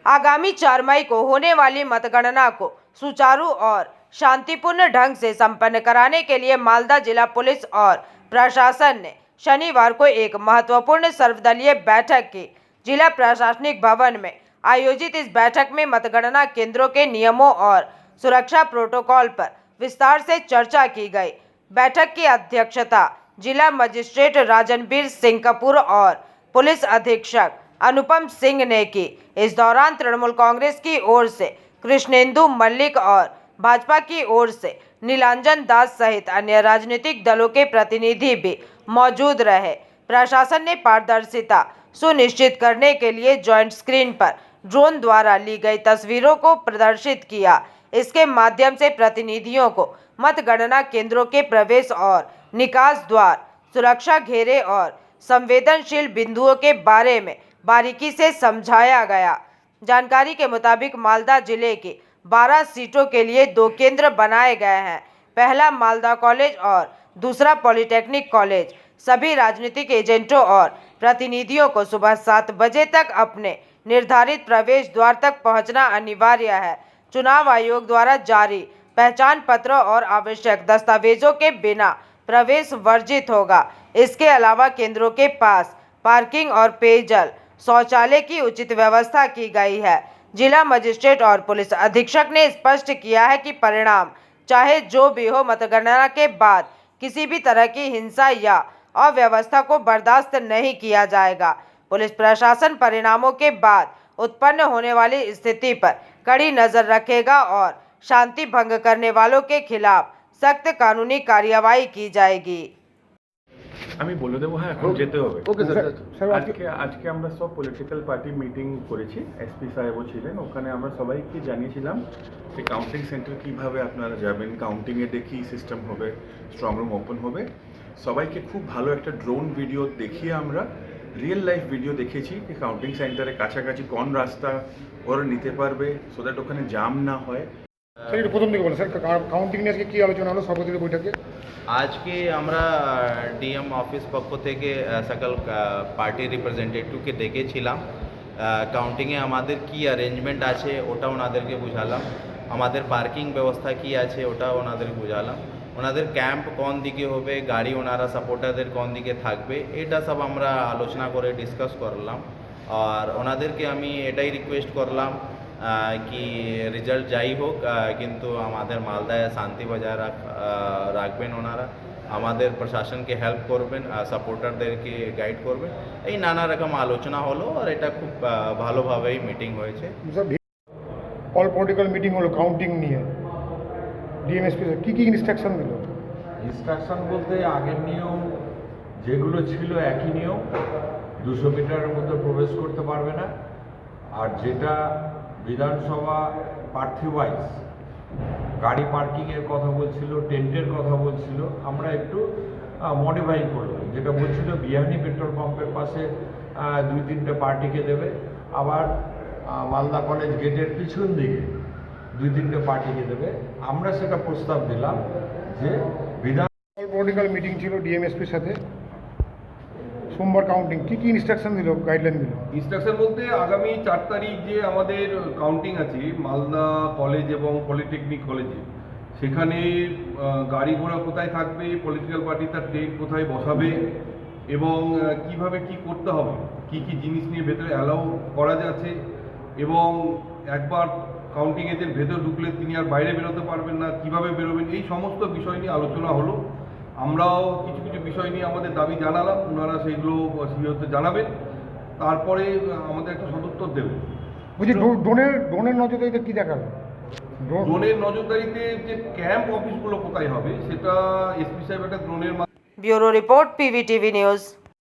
आगामी 4 मई को होने वाली मतगणना को सुचारू और शांतिपूर्ण ढंग से संपन्न कराने के लिए मालदा जिला पुलिस और प्रशासन ने शनिवार को एक महत्वपूर्ण सर्वदलीय बैठक की। जिला प्रशासनिक भवन में आयोजित इस बैठक में मतगणना केंद्रों के नियमों और सुरक्षा प्रोटोकॉल पर विस्तार से चर्चा की गई। बैठक की अध्यक्षता जिला मजिस्ट्रेट राजनबीर सिंह कपूर और पुलिस अधीक्षक अनुपम सिंह ने की। इस दौरान तृणमूल कांग्रेस की ओर से कृष्णेंदु मल्लिक और भाजपा की ओर से नीलांजन दास सहित अन्य राजनीतिक दलों के प्रतिनिधि भी मौजूद रहे। प्रशासन ने पारदर्शिता सुनिश्चित करने के लिए जॉइंट स्क्रीन पर ड्रोन द्वारा ली गई तस्वीरों को प्रदर्शित किया। इसके माध्यम से प्रतिनिधियों को मतगणना केंद्रों के प्रवेश और निकास द्वार, सुरक्षा घेरे और संवेदनशील बिंदुओं के बारे में बारीकी से समझाया गया। जानकारी के मुताबिक मालदा जिले की 12 सीटों के लिए 2 केंद्र बनाए गए हैं। पहला मालदा कॉलेज और दूसरा पॉलिटेक्निक कॉलेज। सभी राजनीतिक एजेंटों और प्रतिनिधियों को सुबह 7 बजे तक अपने निर्धारित प्रवेश द्वार तक पहुंचना अनिवार्य है। चुनाव आयोग द्वारा जारी पहचान पत्र और आवश्यक दस्तावेजों के बिना प्रवेश वर्जित होगा। इसके अलावा केंद्रों के पास पार्किंग और पेयजल, शौचालय की उचित व्यवस्था की गई है। जिला मजिस्ट्रेट और पुलिस अधीक्षक ने स्पष्ट किया है कि परिणाम चाहे जो भी हो, मतगणना के बाद किसी भी तरह की हिंसा या अव्यवस्था को बर्दाश्त नहीं किया जाएगा। पुलिस प्रशासन परिणामों के बाद उत्पन्न होने वाली स्थिति पर कड़ी नजर रखेगा और शांति भंग करने वालों के खिलाफ सख्त कानूनी कार्यवाही की जाएगी। আমি বলে দেবো, হ্যাঁ এখন যেতে হবে। Okay sir. স্যার আজকে আমরা সব পলিটিক্যাল পার্টি মিটিং করেছি, এসপি সাহেবও ছিলেন ওখানে। আমরা সবাইকে জানিয়েছিলাম যে কাউন্টিং সেন্টার কিভাবে আপনারা যাবেন, কাউন্টিংয়ে দেখি সিস্টেম হবে, স্ট্রং রুম ওপেন হবে। সবাইকে খুব ভালো একটা ড্রোন ভিডিও দেখিয়ে আমরা রিয়েল লাইফ ভিডিও দেখিয়েছি যে কাউন্টিং সেন্টারে কাছাকাছি কোন রাস্তা ওরা নিতে পারবে, সো দ্যাট ওখানে জাম না হয়। স্যার একটু প্রথম দিকে বলেন স্যার, কাউন্টিং নিয়ে আজকে কী আলোচনা হলো সর্বদলীয় বৈঠকে? আজকে আমরা ডিএম অফিস পক্ষ থেকে সকল পার্টি রিপ্রেজেন্টেটিভকে ডেকেছিলাম। কাউন্টিংয়ে আমাদের কি অ্যারেঞ্জমেন্ট আছে ওটা ওনাদেরকে বুঝালাম, আমাদের পার্কিং ব্যবস্থা কি আছে ওটা ওনাদেরকে বুঝালাম, ওনাদের ক্যাম্প কোন দিকে হবে, গাড়ি ওনারা সাপোর্টারদের কোন দিকে থাকবে, এটা সব আমরা আলোচনা করে ডিসকাস করলাম। আর ওনাদেরকে আমি এটাই রিকোয়েস্ট করলাম কি রেজাল্ট যাই হোক কিন্তু আমাদের মালদায় শান্তি বজায় রাখবেন, ওনারা আমাদের প্রশাসনকে হেল্প করবেন, সাপোর্টারদেরকে গাইড করবেন। এই নানা রকম আলোচনা হলো আর এটা খুব ভালোভাবেই মিটিং হয়েছে। অল পলিটিক্যাল মিটিং হলো কাউন্টিং নিয়ে, ডিএমএসপি কী কী ইনস্ট্রাকশন দিল? ইনস্ট্রাকশন বলতে আগের নিয়ম যেগুলো ছিল একই নিয়ম, 200 মিটারের মধ্যে প্রবেশ করতে পারবে না। আর যেটা বিধানসভা প্রার্থী ওয়াইজ গাড়ি পার্কিংয়ের কথা বলছিল, টেন্টের কথা বলছিল, আমরা একটু মডিফাই করলাম। যেটা বলছিল বিহানি পেট্রোল পাম্পের পাশে 2-3টে পার্টিকে দেবে, আবার মালদা কলেজ গেটের পিছন দিকে 2-3টে পার্টিকে দেবে। আমরা সেটা প্রস্তাব দিলাম যে বিধান পলিটিক্যাল মিটিং ছিল ডিএমএসপির সাথে, সোমবার কাউন্টিং, কী কী ইনস্ট্রাকশন দিল, গাইডলাইন দিল? ইনস্ট্রাকশন বলতে আগামী 4 তারিখ যে আমাদের কাউন্টিং আছে মালদা কলেজ এবং পলিটেকনিক কলেজে, সেখানে গাড়ি ঘোড়া কোথায় থাকবে, পলিটিক্যাল পার্টি তার ডেট কোথায় বসাবে এবং কিভাবে কি করতে হবে, কি কি জিনিস নিয়ে ভেতরে অ্যালাউ করা যাচ্ছে, এবং একবার কাউন্টিং এজেন্ট ভেতর ঢুকলে তিনি আর বাইরে বেরোতে পারবেন না, কিভাবে বেরোবেন, এই সমস্ত বিষয় নিয়ে আলোচনা হলো। আমরাও কিছু কিছু বিষয় নিয়ে আমাদের দাবি জানালাম, ওনারা সেইগুলো সিওতে জানাবেন, তারপরে আমাদের একটা সদুত্তর দেবেন। বলছি ড্রোনের নজরদারিতে কী দেখালো? ড্রোনের নজরদারিতে যে ক্যাম্প অফিসগুলো কোথায় হবে সেটা এসপি সাহেব একটা ড্রোনের ब्यूरो रिपोर्ट, PVTV न्यूज़।